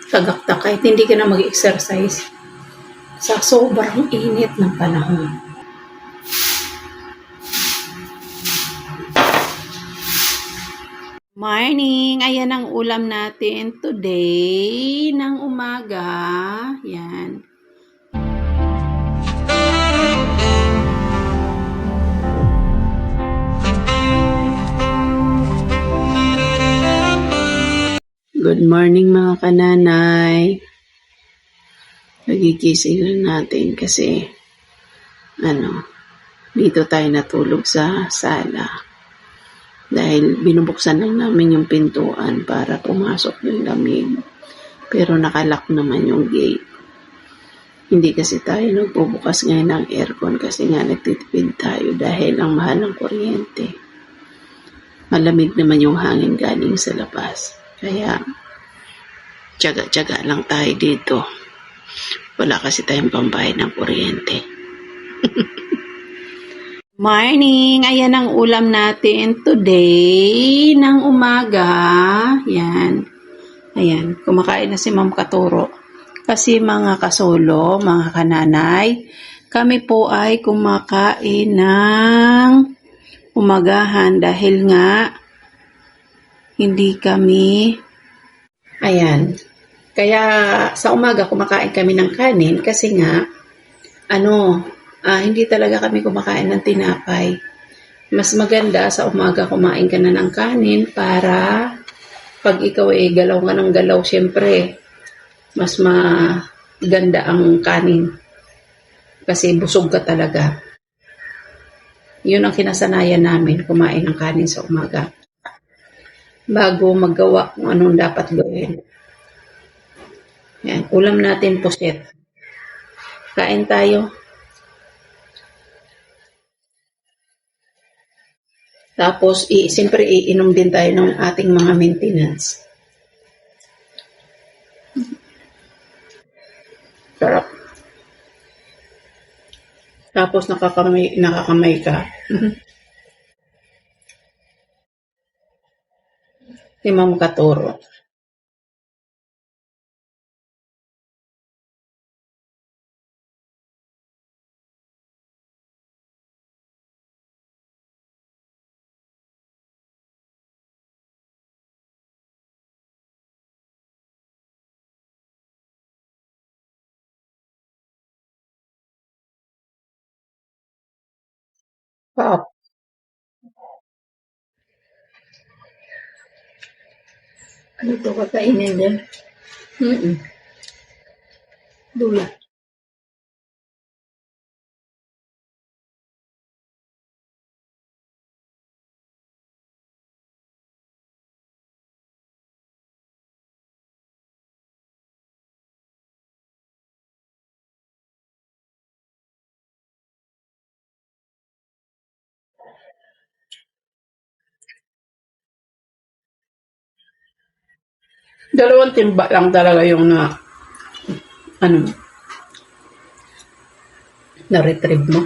tagaktak kahit hindi ka na mag-exercise sa sobrang init ng panahon. Morning! Ayan ang ulam natin today ng umaga. Yan. Good morning mga kananay. Nagigising natin kasi dito tayo natulog sa sala. Dahil binubuksan lang namin yung pintuan para pumasok yung lamig. Pero nakalock naman yung gate. Hindi kasi tayo nagbubukas ngayon ng aircon kasi nga nagtitipid tayo dahil ang mahal ng kuryente. Malamig naman yung hangin galing sa labas. Kaya tiyaga-tiyaga lang tayo dito. Wala kasi tayong pambayad ng kuryente. Morning! Ayan ang ulam natin today ng umaga. Yan. Ayan. Kumakain na si Ma'am Katuro. Kasi mga kasolo, mga kananay, kami po ay kumakain ng umagahan dahil nga hindi kami. Ayan. Kaya sa umaga kumakain kami ng kanin kasi nga hindi talaga kami kumakain ng tinapay. Mas maganda sa umaga kumain ka na ng kanin para pag ikaw ay galaw ka ng galaw, syempre, mas maganda ang kanin. Kasi busog ka talaga. Yun ang kinasanayan namin, kumain ng kanin sa umaga. Bago maggawa kung anong dapat gawin. Yan, ulam natin puset. Kain tayo. Tapos, siyempre, iinom din tayo ng ating mga maintenance. Sarap. Tapos, nakakamay ka. Si Ma'am Katuro. Pop. Ano ito kakainin din? Dula. Dalawang timba lang talaga yung na-retrieve mo.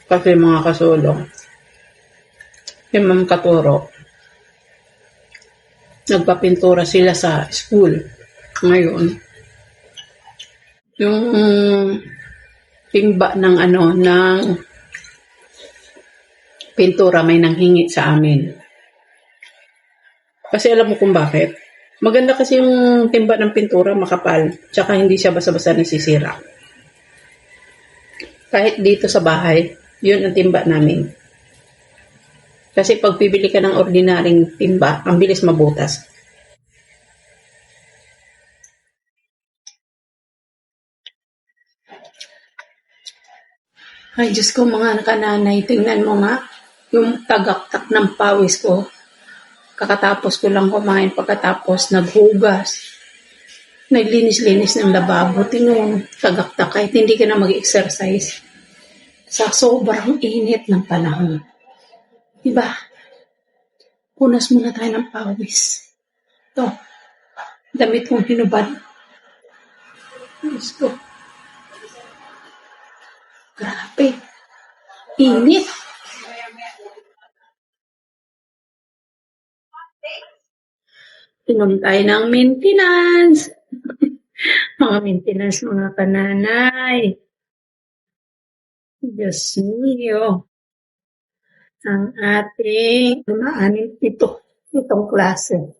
Kasi mga kasulong, si Ma'am Katuro, nagpapintura sila sa school. Ngayon, yung timba ng pintura may nanghingi sa amin. Kasi alam mo kung bakit? Maganda kasi yung timba ng pintura, makapal, tsaka hindi siya basa-basa nasisira. Kahit dito sa bahay, yun ang timba namin. Kasi pag bibili ka ng ordinaryong timba, ang bilis mabutas. Ay, Diyos ko, mga kananay, tingnan mo nga, yung tagaktak ng pawis ko. Kakatapos ko lang kumain, pagkatapos naghugas. Naglinis-linis ng lababo. Tingnan mo, tagaktak kahit hindi ka na mag-exercise. Sa sobrang init ng panahon. Diba? Punas muna tayo ng pawis. Ito, damit kong hinubad. Diyos ko. Grabe. Init. Inom tayo ng maintenance. Mga maintenance, mga kananay. Diyos mio. Ang ating itong klase.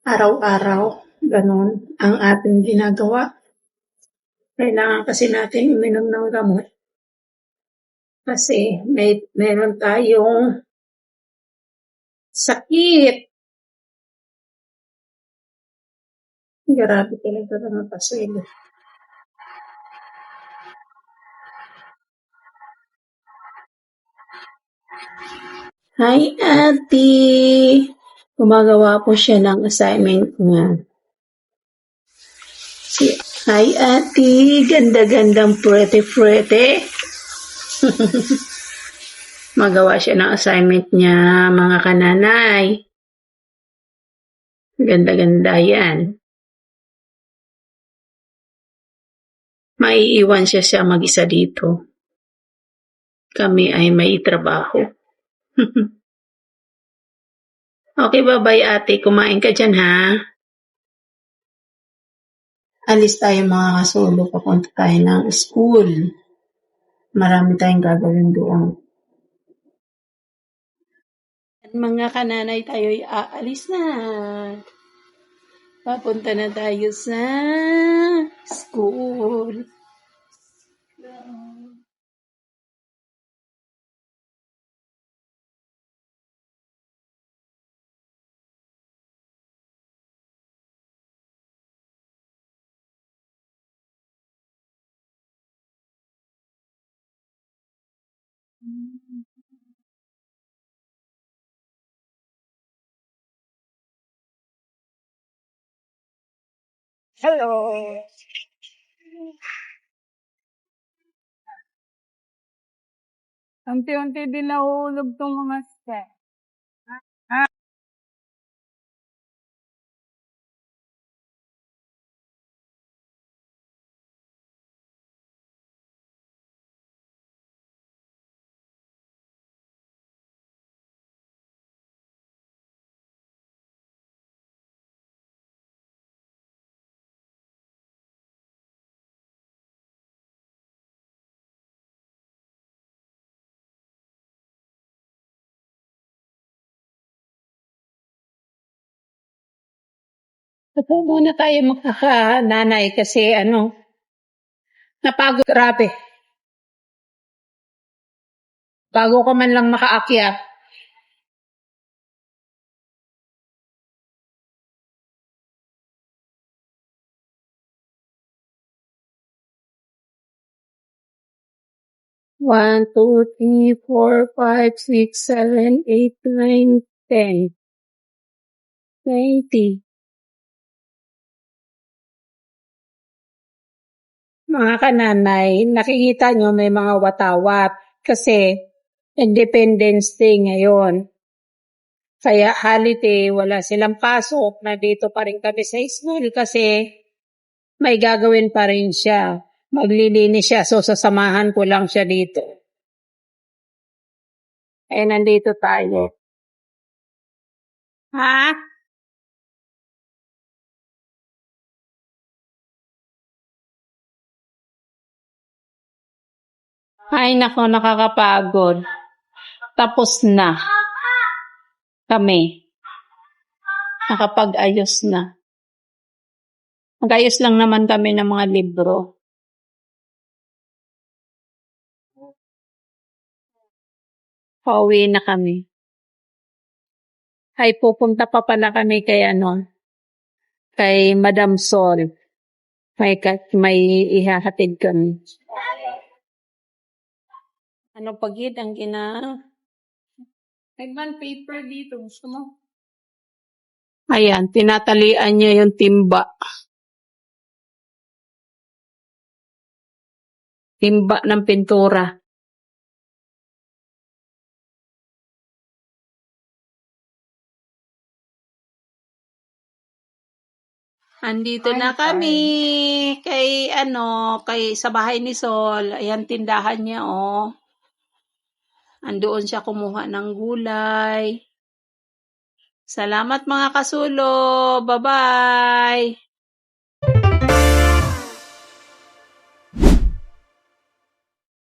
Araw-araw, ganun ang ating ginagawa. Kailangan kasi natin uminom ng gamot. Kasi meron tayong sakit. Grabe talaga mga paswelo. Hi, Ate! Gumagawa po siya ng assignment niya. Hi, Ate! Ganda-gandang prete-prete. Magawa siya ng assignment niya, mga kananay. Ganda-ganda yan. Maiiwan siya mag-isa dito. Kami ay may trabaho. Okay, bye-bye ate. Kumain ka dyan, ha? Alis tayo mga kasolo. Papunta tayo ng school. Marami tayong gagawin doon. Mga kananay, tayo'y aalis na. Papunta na tayo sa school. Hello. Unti-unti din nahulog tong mga step. Ah, 'Wag muna tayo magkakananay kasi napagod grabe. Bago ka man lang makaakyat. One, two, three, four, five, six, seven, eight, nine, 10, 20. Mga kananay, nakikita nyo may mga watawat kasi Independence Day ngayon. Kaya holiday, wala silang pasok, nandito pa rin kami sa school kasi may gagawin pa rin siya. Maglilinis siya, so sasamahan ko lang siya dito. Eh, nandito tayo. Ha? Ay, nako, nakakapagod. Tapos na kami. Nakapag-ayos na. Mag-ayos lang naman kami ng mga libro. Pauwi na kami. Ay, pupunta pa pala kami kay kay Madam Sol. May ihahatid kami. Ano pagid ang may bond paper dito. Gusto mo? Ayan, tinatalian niya yung timba. Timba ng pintura. Andito na kami kay sa bahay ni Sol. Ayan tindahan niya, oh. Andoon siya kumuha ng gulay. Salamat mga kasulo. Bye-bye!